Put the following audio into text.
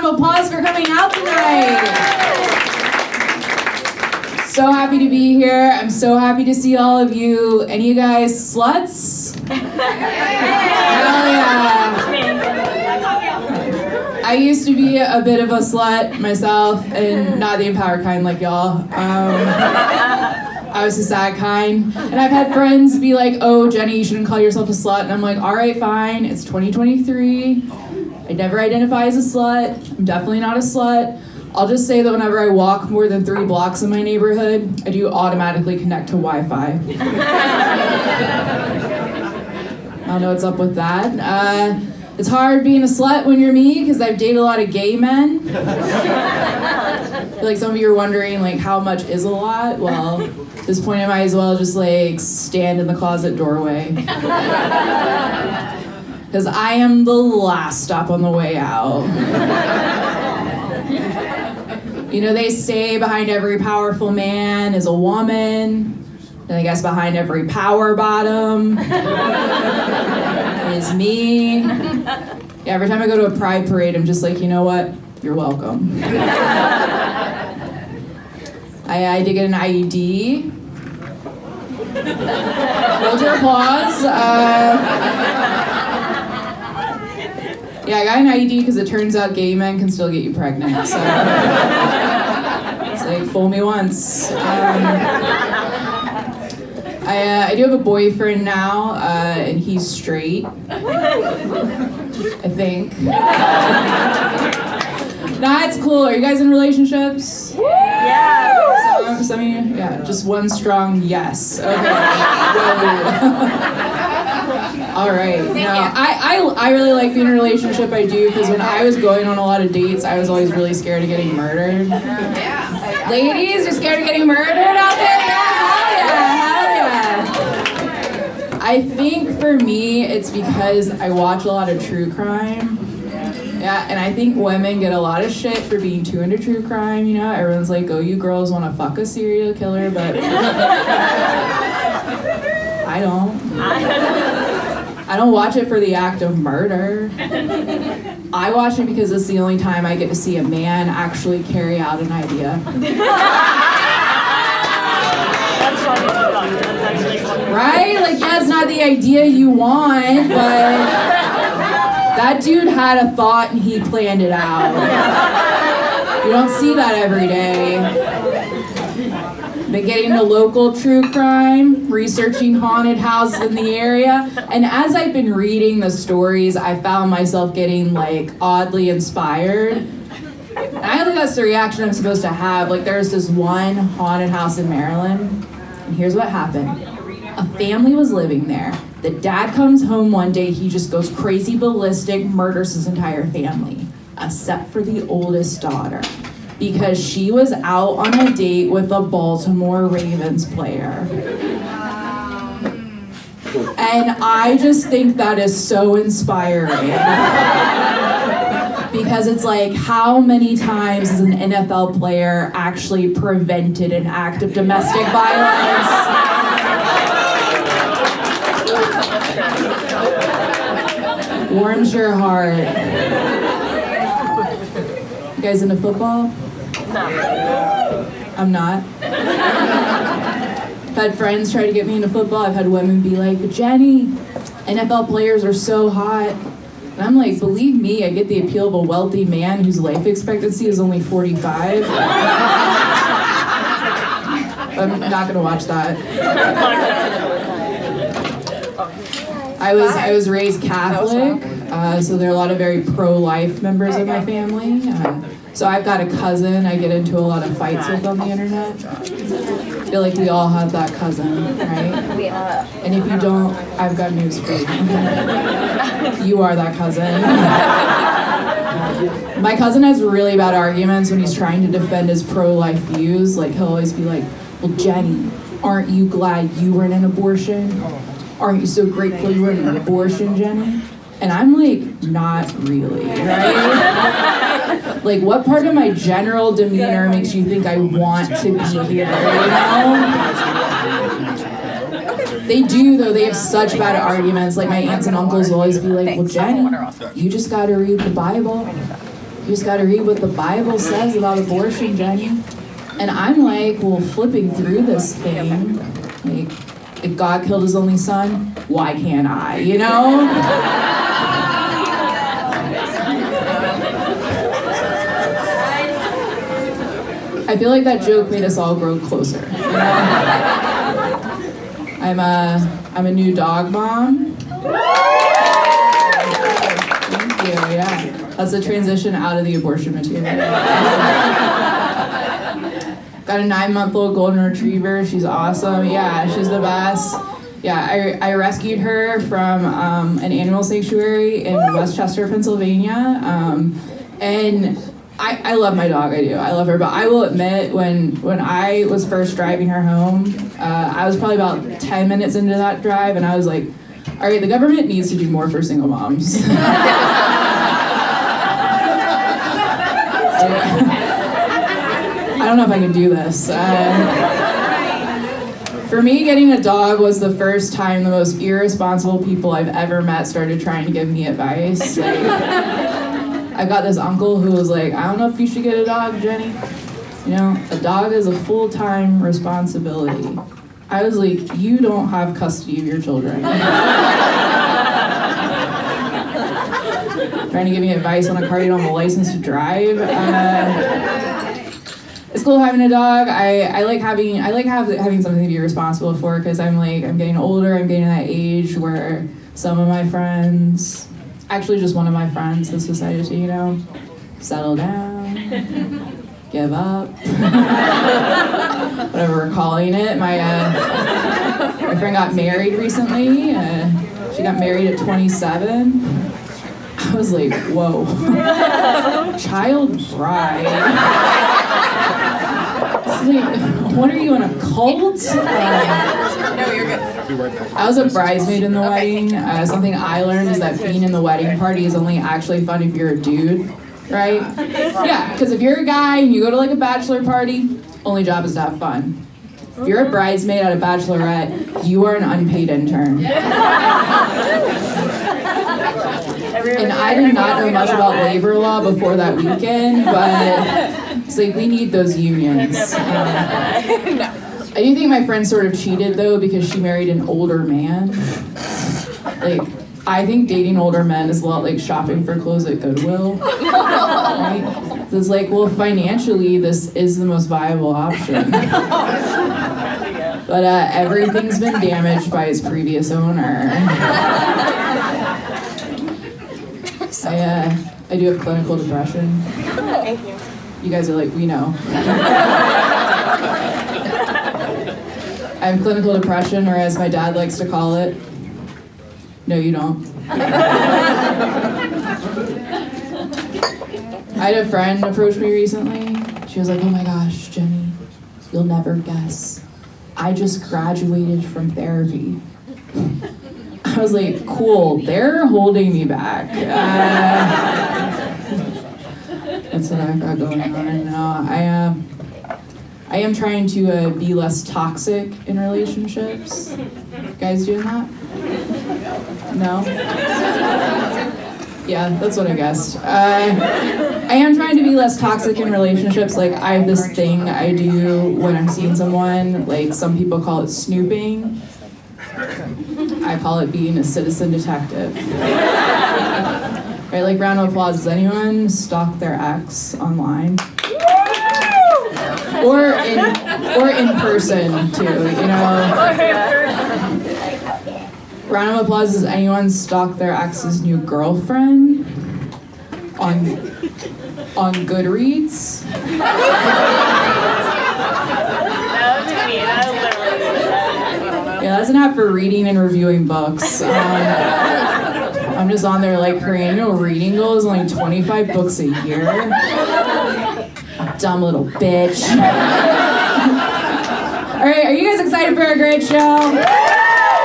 round of applause for coming out tonight. So happy to be here. I'm so happy to see all of you. Any of you guys sluts? Hell yeah. I used to be a bit of a slut myself, and not the empowered kind like y'all. I was the sad kind. And I've had friends be like, oh, Jenny, you shouldn't call yourself a slut. And I'm like, all right, fine. It's 2023. I never identify as a slut. I'm definitely not a slut. I'll just say that whenever I walk more than 3 blocks in my neighborhood, I do automatically connect to Wi-Fi. I don't know what's up with that. It's hard being a slut when you're me because I've dated a lot of gay men. I feel like some of you are wondering, like, how much is a lot? Well, at this point I might as well just like stand in the closet doorway. Because I am the last stop on the way out. You know, they say behind every powerful man is a woman. And I guess behind every power bottom is me. Yeah, every time I go to a pride parade, I'm just like, you know what? You're welcome. I did get an IED. Hold your applause. Yeah, I got an IED because it turns out gay men can still get you pregnant. So it's like, fool me once. I do have a boyfriend now, and he's straight. I think. Nah, it's cool. Are you guys in relationships? Yeah. Some of you? Yeah, just one strong yes. Okay. All right. No, I really like being in a relationship. I do, because when I was going on a lot of dates, I was always really scared of getting murdered. Yeah. Ladies, you're scared of getting murdered out there? Yeah, hell yeah. I think for me, it's because I watch a lot of true crime. Yeah, and I think women get a lot of shit for being too into true crime, you know? Everyone's like, oh, you girls want to fuck a serial killer, but I don't. I don't watch it for the act of murder. I watch it because it's the only time I get to see a man actually carry out an idea. Right? Like, yeah, it's not the idea you want, but that dude had a thought and he planned it out. You don't see that every day. Been getting into local true crime, researching haunted houses in the area, and as I've been reading the stories, I found myself getting like oddly inspired. And I think that's the reaction I'm supposed to have. Like, there's this one haunted house in Maryland, and here's what happened. A family was living there. The dad comes home one day, he just goes crazy ballistic, murders his entire family, except for the oldest daughter, because she was out on a date with a Baltimore Ravens player. And I just think that is so inspiring. Because it's like, how many times has an NFL player actually prevented an act of domestic violence? Warms your heart. You guys into football? No. I'm not. I've had friends try to get me into football. I've had women be like, Jenny, NFL players are so hot. And I'm like, believe me, I get the appeal of a wealthy man whose life expectancy is only 45. I'm not gonna watch that. I was raised Catholic, so there are a lot of very pro-life members of my family. So I've got a cousin I get into a lot of fights with on the internet. I feel like we all have that cousin, right? And if you don't, I've got news for you. You are that cousin. My cousin has really bad arguments when he's trying to defend his pro-life views. Like, he'll always be like, well, Jenny, aren't you glad you were in an abortion? Aren't you so grateful you were in an abortion, Jenny? And I'm like, not really, right? Like, what part of my general demeanor makes you think I want to be here, you know? They do, though. They have such bad arguments. Like, my aunts and uncles will always be like, well, Jenny, you just got to read the Bible. you just gotta read what the Bible says about abortion, Jenny. And I'm like, well, flipping through this thing, like, if God killed his only son, why can't I, you know? I feel like that joke made us all grow closer. You know? I'm a new dog mom. Thank you, yeah. That's a transition out of the abortion material. Got a 9-month-old golden retriever. She's awesome. Yeah, she's the best. Yeah, I rescued her from an animal sanctuary in Westchester, Pennsylvania. And I love my dog, I do. I love her, but I will admit, when I was first driving her home, I was probably about 10 minutes into that drive, and I was like, all right, the government needs to do more for single moms. I don't know if I can do this. For me, getting a dog was the first time the most irresponsible people I've ever met started trying to give me advice. Like, I got this uncle who was like, I don't know if you should get a dog, Jenny. You know, a dog is a full-time responsibility. I was like, you don't have custody of your children. Trying to give me advice on a car you don't have a license to drive. It's cool having a dog. I like having something to be responsible for, because I'm getting older. I'm getting to that age where some of my friends, actually just one of my friends, has decided to, you know, settle down, give up, whatever we're calling it. My friend got married recently. She got married at 27. I was like, whoa, child bride. Like, what are you, in a cult? No, you're good. I was a bridesmaid in the wedding. Something I learned is that being in the wedding party is only actually fun if you're a dude, right? Yeah, because if you're a guy and you go to like a bachelor party, only job is to have fun. If you're a bridesmaid at a bachelorette, you are an unpaid intern. And I did not know much about labor law before that weekend, but it's like, we need those unions. I do think my friend sort of cheated, though, because she married an older man. Like, I think dating older men is a lot like shopping for clothes at Goodwill. Right? So it's like, well, financially, this is the most viable option. But everything's been damaged by its previous owner. I do have clinical depression. Thank you. You guys are like, we know. I have clinical depression, or as my dad likes to call it, no, you don't. I had a friend approach me recently. She was like, oh my gosh, Jenny, you'll never guess. I just graduated from therapy. I was like, cool, they're holding me back. That's what I've got going on now. I am trying to be less toxic in relationships. You guys doing that? No? Yeah, that's what I guessed. I am trying to be less toxic in relationships. Like, I have this thing I do when I'm seeing someone. Like, some people call it snooping. I call it being a citizen detective. Right, like, round of applause. Does anyone stalk their ex online? Or in person too, you know? Round of applause. Does anyone stalk their ex's new girlfriend on Goodreads? Yeah, that's an app for reading and reviewing books. I'm just on there like, her annual reading goal is only 25 books a year. Dumb little bitch. All right, are you guys excited for a great show?